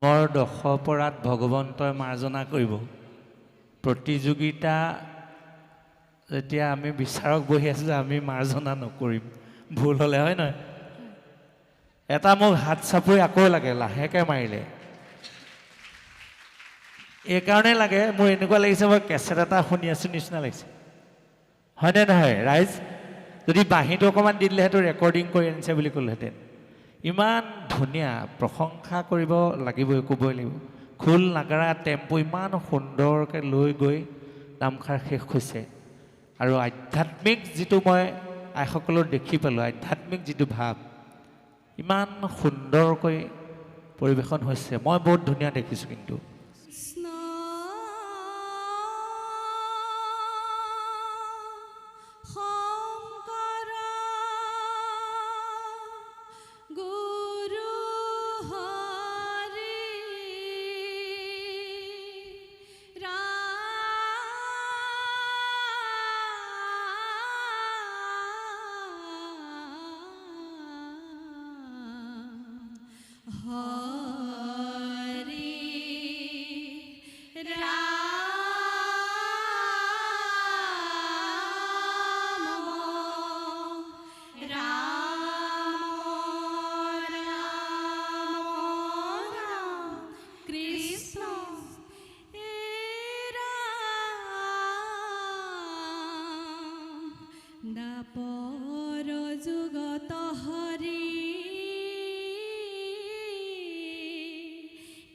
মোৰ দশপৰাত ভগৱন্তই মাৰ্জনা কৰিব প্ৰতিযোগিতা যেতিয়া আমি বিচাৰক বহি আছোঁ যে আমি মাৰ্জনা নকৰিম ভুল হ'লে হয় নহয় এটা মোক হাত চাপৰি আকৌ লাগে লাহেকৈ মাৰিলে এইকাৰণে লাগে মোৰ এনেকুৱা লাগিছে মই কেছেট এটা শুনি আছোঁ নিচিনা লাগিছে হয়নে নহয় ৰাইজ যদি বাঁহীটো অকণমান দি দিলে সেইটো ৰেকৰ্ডিং কৰি আনিছে বুলি ক'লেহেঁতেন ইমান ধুনীয়া প্ৰশংসা কৰিব লাগিবই ক'বই লাগিব খোল নাগাৰা টেম্পো ইমান সুন্দৰকৈ লৈ গৈ নামষাৰ শেষ হৈছে আৰু আধ্যাত্মিক যিটো মই আইসকলৰ দেখি পালোঁ আধ্যাত্মিক যিটো ভাৱ ইমান সুন্দৰকৈ পৰিৱেশন হৈছে মই বহুত ধুনীয়া দেখিছোঁ কিন্তু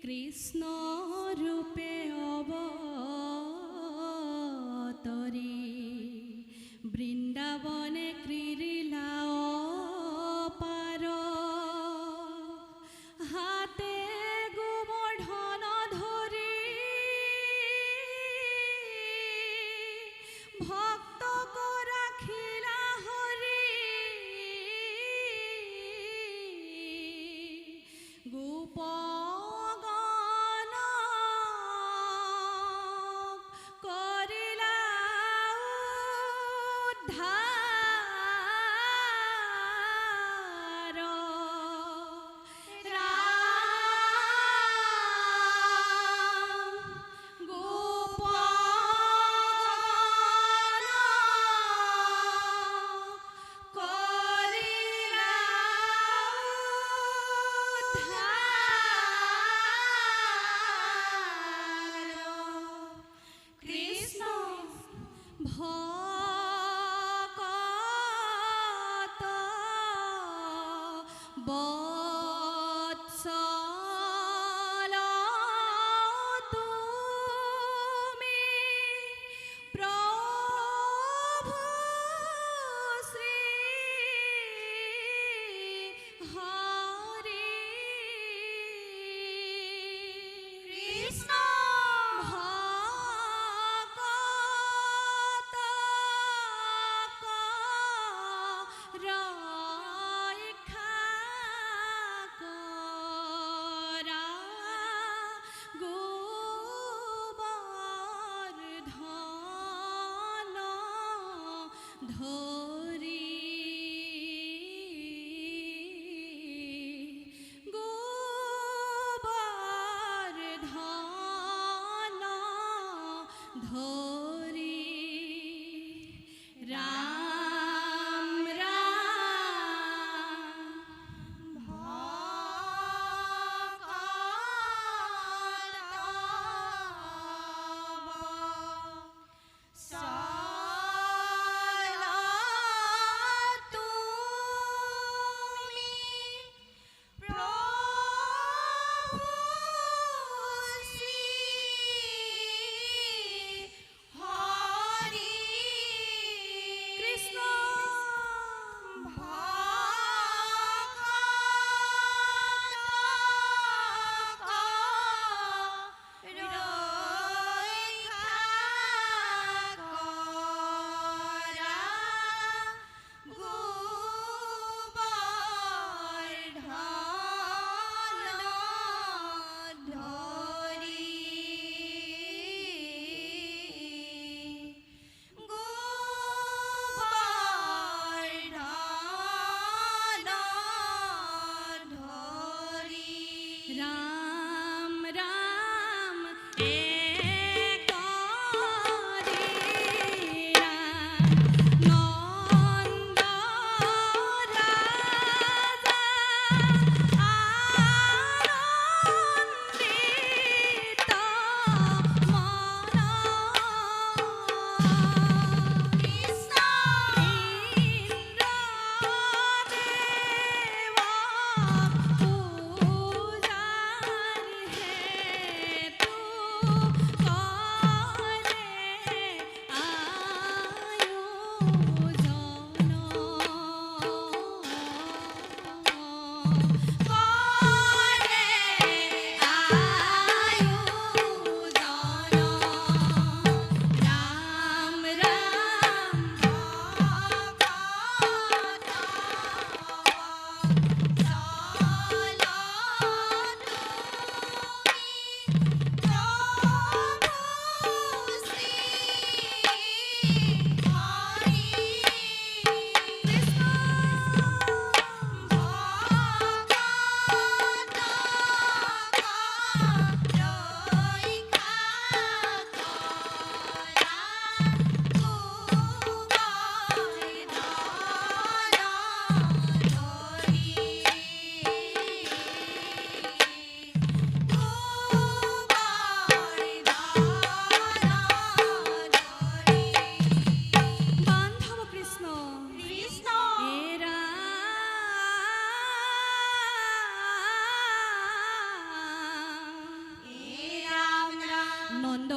কৃষ্ণ রূপে অবতরী বৃন্দাবনে ক্রীড়িলা পার হাতে গোবর্ধন ধরি ভক্ত রাখিলা হরি গোপ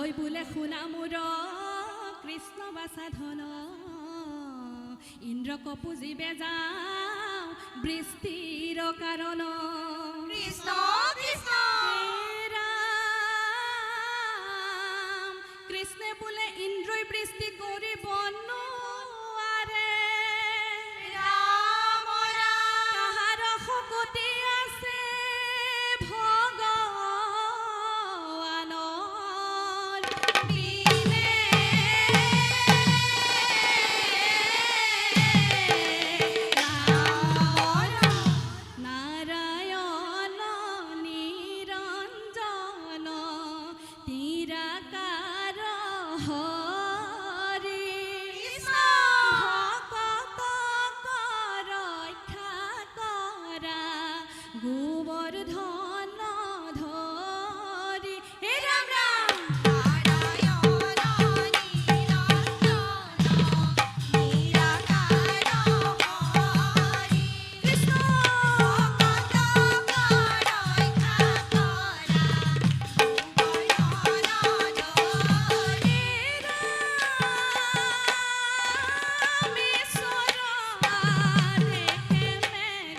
লৈ বোলে শুনা মোৰ কৃষ্ণ বাচা ধন ইন্দ্ৰক পুজিবে যাওঁ বৃষ্টিৰ কাৰণ কৃষ্ণ কৃষ্ণ ৰাম কৃষ্ণে বোলে ইন্দ্ৰই বৃষ্টি কৰিব নোৱাৰে ৰাম ৰাম তাহাৰ শকতি আছে ভগৱানৰ দিনে নাৰায়ণ নিৰঞ্জন তিৰাকাৰ হৰি ভকতক ৰক্ষা কৰা গোবৰ্ধন ধৰি হে ৰাম ৰাম নাৰায়ণ নিৰঞ্জন নিৰাকাৰ হৰি কৃষ্ণ ভকতক ৰক্ষা কৰা গোবৰ্ধন ধৰি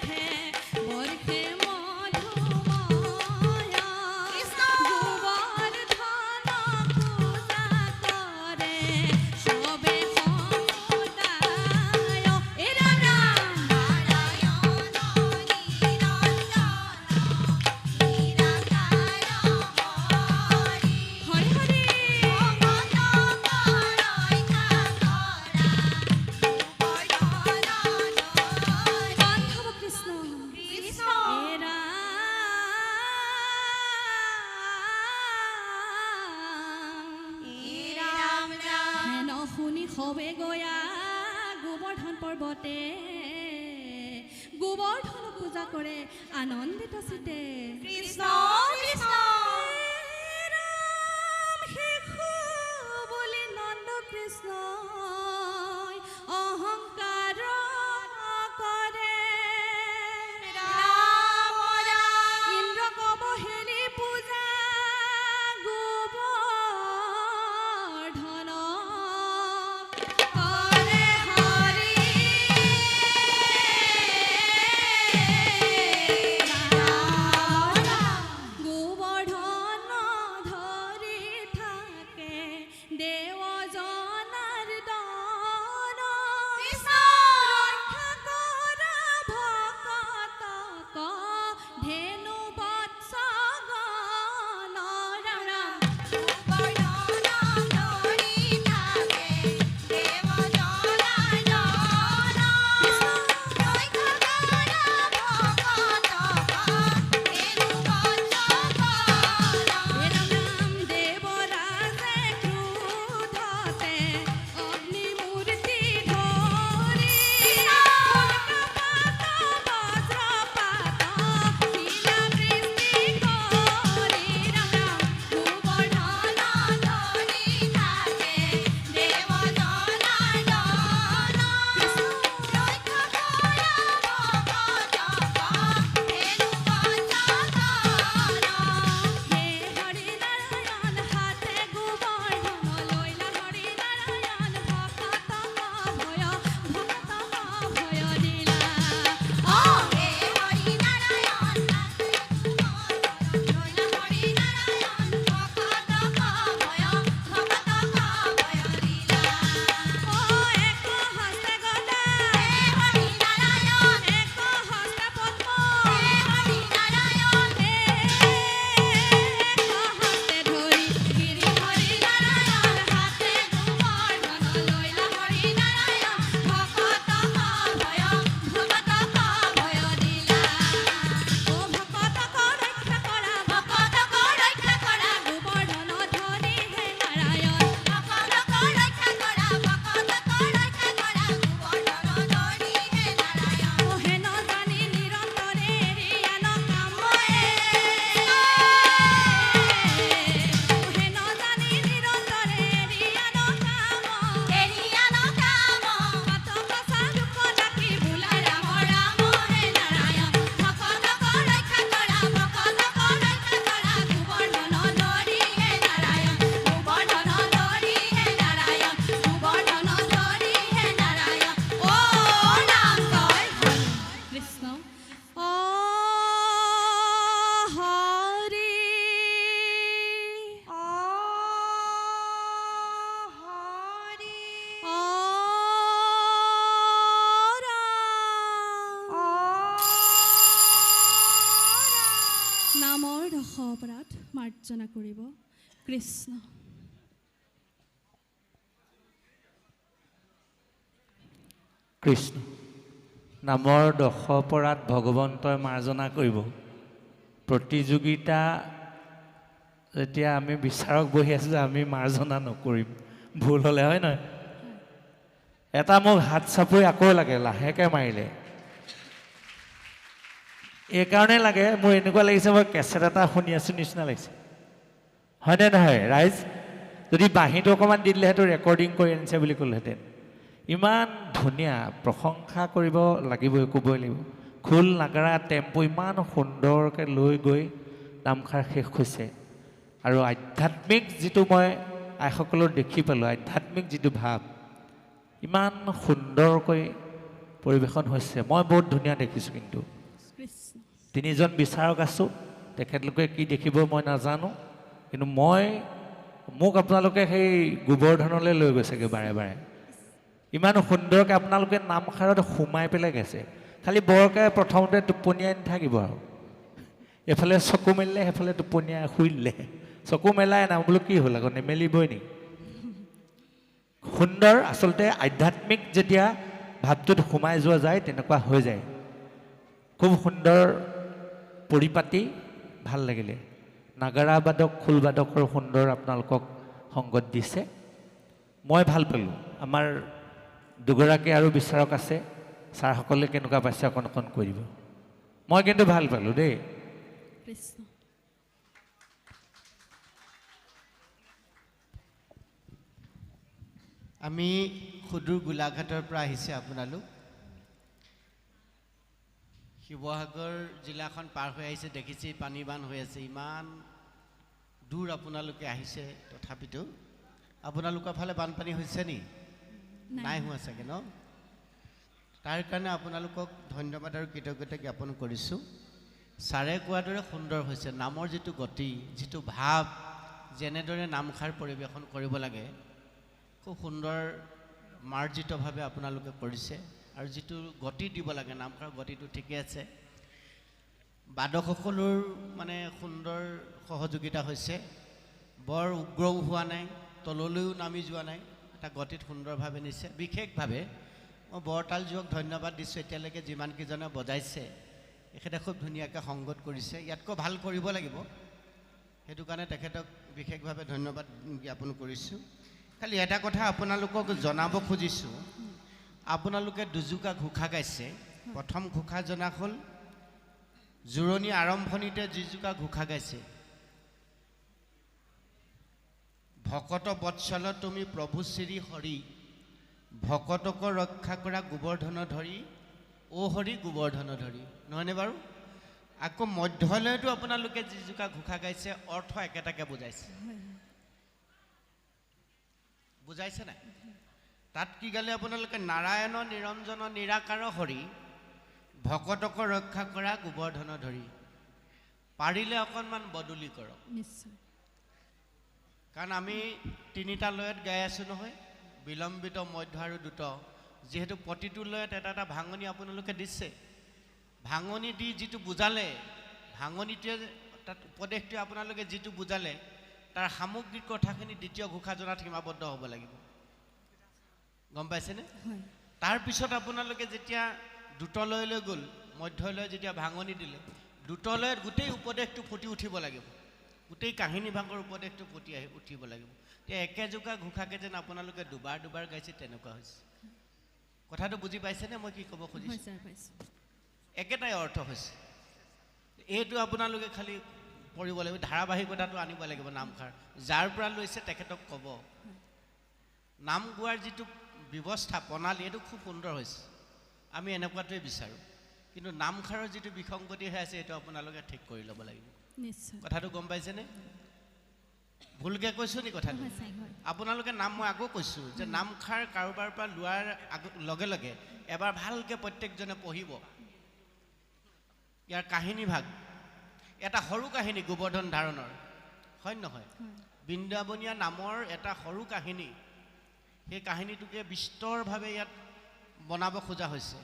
শুনি সবে গয়া গোবৰ্ধন পৰ্বতে গোবৰ্ধন পূজা কৰে আনন্দিত চিতে কৃষ্ণ কৃষ্ণ ৰাম শিশু বুলি নন্দ কৃষ্ণ অহংকাৰ কৰে ৰাম ৰাম ইন্দ্ৰক অৱহেলি পূজা গোবৰ্ধন কৰে হৰি ৰাম ৰাম গোবৰ্ধন অপৰাধ মাৰ্জনা কৰিব কৃষ্ণ কৃষ্ণ নামৰ দশ অপৰাধ ভগৱন্তই মাৰ্জনা কৰিব প্ৰতিযোগিতা যেতিয়া আমি বিচাৰক বহি আছোঁ যে আমি মাৰ্জনা নকৰিম ভুল হ'লে হয় নহয় এটা মোক হাত চাপৰি আকৌ লাগে লাহেকৈ মাৰিলে এইকাৰণে লাগে মোৰ এনেকুৱা লাগিছে মই কেছেট এটা শুনি আছোঁ নিচিনা লাগিছে হয়নে নহয় ৰাইজ যদি বাঁহীটো অকণমান দি দিলে সেইটো ৰেকৰ্ডিং কৰি আনিছে বুলি ক'লেহেঁতেন ইমান ধুনীয়া প্ৰশংসা কৰিব লাগিবই ক'বই লাগিব খোল নাগাৰা টেম্পো ইমান সুন্দৰকৈ লৈ গৈ নামষাৰ শেষ হৈছে আৰু আধ্যাত্মিক যিটো মই আইসকলৰ দেখি পালোঁ আধ্যাত্মিক যিটো ভাৱ ইমান সুন্দৰকৈ পৰিৱেশন হৈছে মই বহুত ধুনীয়া দেখিছোঁ কিন্তু কৃষ্ণ তিনিজন বিচাৰক আছোঁ তেখেতলোকে কি দেখিব মই নাজানো কিন্তু মোক আপোনালোকে সেই গোবৰ্ধনলৈ লৈ গৈছেগৈ বাৰে বাৰে ইমান সুন্দৰকৈ আপোনালোকে নামষাৰত সোমাই পেলাই গৈছে খালি বৰকৈ প্ৰথমতে টোপনিয়াই নাথাকিব আৰু এফালে চকু মেলিলে সেইফালে টোপনিয়াই শুই দিলে চকু মেলাই নাই বোলো কি হ'ল আকৌ নেমেলিবই নেকি সুন্দৰ আচলতে আধ্যাত্মিক যেতিয়া ভাৱটোত সোমাই যোৱা যায় তেনেকুৱা হৈ যায় খুব সুন্দৰ পৰিপাতি ভাল লাগিলে নাগাৰা বাদক খোলবাদকৰ সুন্দৰ আপোনালোকক সংগত দিছে মই ভাল পালোঁ আমাৰ দুগৰাকী আৰু বিচাৰক আছে ছাৰসকলে কেনেকুৱা পাইছে অকণ অকণ কৈ দিব মই কিন্তু ভাল পালোঁ দেই কৃষ্ণ আমি সুদূৰ গোলাঘাটৰ পৰা আহিছে আপোনালোক শিৱসাগৰ জিলাখন পাৰ হৈ আহিছে দেখিছে পানীবান হৈ আছে ইমান দূৰ আপোনালোকে আহিছে তথাপিতো আপোনালোকৰ ফালে বানপানী হৈছে নি নাই হোৱা চাগে ন তাৰ কাৰণে আপোনালোকক ধন্যবাদ আৰু কৃতজ্ঞতা জ্ঞাপন কৰিছোঁ ছাৰে কোৱাৰ দৰে সুন্দৰ হৈছে নামৰ যিটো গতি যিটো ভাৱ যেনেদৰে নামষাৰ পৰিৱেশন কৰিব লাগে খুব সুন্দৰ মাৰ্জিতভাৱে আপোনালোকে কৰিছে আৰু যিটো গতি দিব লাগে নামষাৰ গতিটো ঠিকে আছে বাদকসকলৰ মানে সুন্দৰ সহযোগিতা হৈছে বৰ উগ্ৰও হোৱা নাই তললৈও নামি যোৱা নাই এটা গতিত সুন্দৰভাৱে নিছে বিশেষভাৱে মই বৰতাল জীওক ধন্যবাদ দিছোঁ এতিয়ালৈকে যিমানকেইজনে বজাইছে এখেতে খুব ধুনীয়াকৈ সংগত কৰিছে ইয়াতকৈ ভাল কৰিব লাগিব সেইটো কাৰণে তেখেতক বিশেষভাৱে ধন্যবাদ জ্ঞাপন কৰিছোঁ খালি এটা কথা আপোনালোকক জনাব খুজিছোঁ আপোনালোকে দুজোকা ঘোষা গাইছে প্ৰথম ঘোষা জনা হ'ল জোৰণি আৰম্ভণিতে যিজোকা ঘোষা গাইছে ভকত বৎসল তুমি প্ৰভু শ্ৰী হৰি ভকতক ৰক্ষা কৰা গোবৰ্ধন ধৰি অ হৰি গোবৰ্ধন ধৰি নহয়নে বাৰু আকৌ মধ্যলয়তো আপোনালোকে যিজোকা ঘোষা গাইছে অৰ্থ একেটাকে বুজাইছে বুজাইছে নাই তাত কি গালে আপোনালোকে নাৰায়ণ নিৰঞ্জন নিৰাকাৰ হৰি ভকতক ৰক্ষা কৰা গোবৰ্ধন ধৰি পাৰিলে অকণমান বদলি কৰক নিশ্চয় কাৰণ আমি তিনিটা লয়ত গাই আছোঁ নহয় বিলম্বিত মধ্য আৰু দ্ৰুত যিহেতু প্ৰতিটো লয়ত এটা এটা ভাঙনি আপোনালোকে দিছে ভাঙনি দি যিটো বুজালে ভাঙনিটোৱে তাত উপদেশটোৱে আপোনালোকে যিটো বুজালে তাৰ সামগ্ৰিক কথাখিনি দ্বিতীয় ঘোষা জনাত সীমাবদ্ধ হ'ব লাগিব গম পাইছেনে হয় তাৰপিছত আপোনালোকে যেতিয়া দ্ৰুতলয়লৈ গ'ল মধ্যলয় যেতিয়া ভাঙনি দিলে দ্ৰুতলয়ত গোটেই উপদেশটো ফুটি উঠিব লাগিব গোটেই কাহিনী ভাগৰ উপদেশটো ফুটি উঠিব লাগিব এতিয়া একেজোকা ঘোষাকে যেন আপোনালোকে দুবাৰ দুবাৰ গাইছে তেনেকুৱা হৈছে কথাটো বুজি পাইছেনে মই কি ক'ব খুজিছোঁ হয় ছাৰ পাইছোঁ একেটাই অৰ্থ হৈছে এইটো আপোনালোকে খালি পঢ়িব লাগিব ধাৰাবাহিকতাটো আনিব লাগিব নামষাৰ যাৰ পৰা লৈছে তেখেতক ক'ব নাম গোৱাৰ যিটো ব্যৱস্থা প্ৰণালী এইটো খুব সুন্দৰ হৈছে আমি এনেকুৱাটোৱে বিচাৰোঁ কিন্তু নামষাৰৰ যিটো বিসংগতি হৈ আছে এইটো আপোনালোকে ঠিক কৰি ল'ব লাগিব নিশ্চয় কথাটো গম পাইছেনে ভুলকৈ কৈছোঁ নি কথাটো হয় ছাৰ হয় আপোনালোকে নাম মই আকৌ কৈছোঁ যে নামষাৰ কাৰোবাৰ পৰা লোৱাৰ লগে লগে এবাৰ ভালকৈ প্ৰত্যেকজনে পঢ়িব ইয়াৰ কাহিনী ভাগ এটা সৰু কাহিনী গোবৰ্ধন ধাৰণৰ হয় নহয় বৃন্দাবনীয়া নামৰ এটা সৰু কাহিনী সেই কাহিনীটোকে বিস্তৰভাৱে ইয়াত বনাব খোজা হৈছে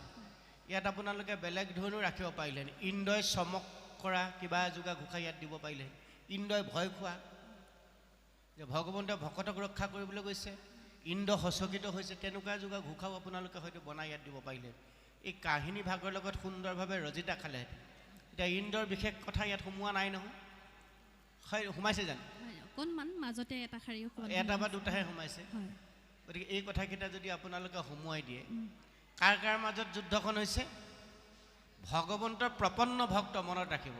ইয়াত আপোনালোকে বেলেগ ধৰণেও ৰাখিব পাৰিলে ইন্দ্ৰই চমক কৰা কিবা এজোগা ঘোষা ইয়াত দিব পাৰিলে ইন্দ্ৰই ভয় খোৱা যে ভগৱন্তই ভকতক ৰক্ষা কৰিবলৈ গৈছে ইন্দ্ৰ হচকিত হৈছে তেনেকুৱা যোগা ঘোষাও আপোনালোকে হয়তো বনাই ইয়াত দিব পাৰিলে এই কাহিনী ভাগৰ লগত সুন্দৰভাৱে ৰজিতা খালেহেঁতেন এতিয়া ইন্দ্ৰৰ বিশেষ কথা ইয়াত সোমোৱা নাই নহয় হয় সোমাইছে জানো হয়, অকণমান মাজতে এটা শাৰী অকণমান এটা বা দুটাহে সোমাইছে হয় গতিকে এই কথাকেইটা যদি আপোনালোকে সোমোৱাই দিয়ে কাৰ কাৰ মাজত যুদ্ধখন হৈছে ভগৱন্তৰ প্ৰপন্ন ভক্ত মনত ৰাখিব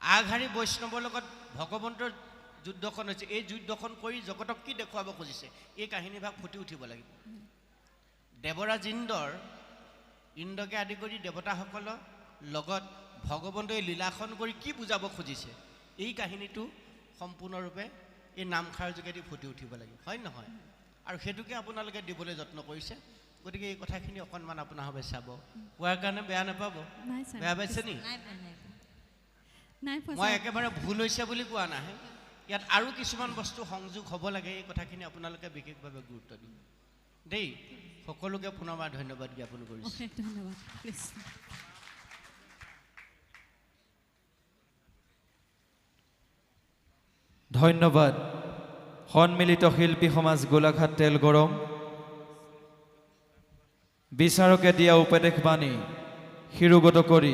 আগশাৰী বৈষ্ণৱৰ লগত ভগৱন্তৰ যুদ্ধখন হৈছে এই যুদ্ধখন কৰি জগতক কি দেখুৱাব খুজিছে এই কাহিনীভাগ ফুটি উঠিব লাগিব দেৱৰাজ ইন্দ্ৰকে আদি কৰি দেৱতাসকলৰ লগত ভগৱন্তই লীলাখন কৰি কি বুজাব খুজিছে এই কাহিনীটো সম্পূৰ্ণৰূপে এই নামখাৰ যোগেদি ফুটি উঠিব লাগিব হয় নহয় আৰু সেইটোকে আপোনালোকে দিবলৈ যত্ন কৰিছে গতিকে এই কথাখিনি অকণমান আপোনাৰভাৱে চাব কোৱাৰ কাৰণে বেয়া নাপাব নাই ছাৰ বেয়া পাইছে নি নাই পোৱা মই ছাৰ। একেবাৰে ভুল হৈছে বুলি কোৱা নাই ইয়াত আৰু কিছুমান বস্তু সংযোগ হ'ব লাগে এই কথাখিনি আপোনালোকে বিশেষভাৱে গুৰুত্ব দিব দেই সকলোকে পুনৰবাৰ ধন্যবাদ জ্ঞাপন কৰিছোঁ অশেষ ধন্যবাদ কৃষ্ণ ধন্যবাদ সন্মিলিত শিল্পী সমাজ গোলাঘাট তেলগৰম বিচাৰকে দিয়া উপদেশ বাণী শিৰোগত কৰি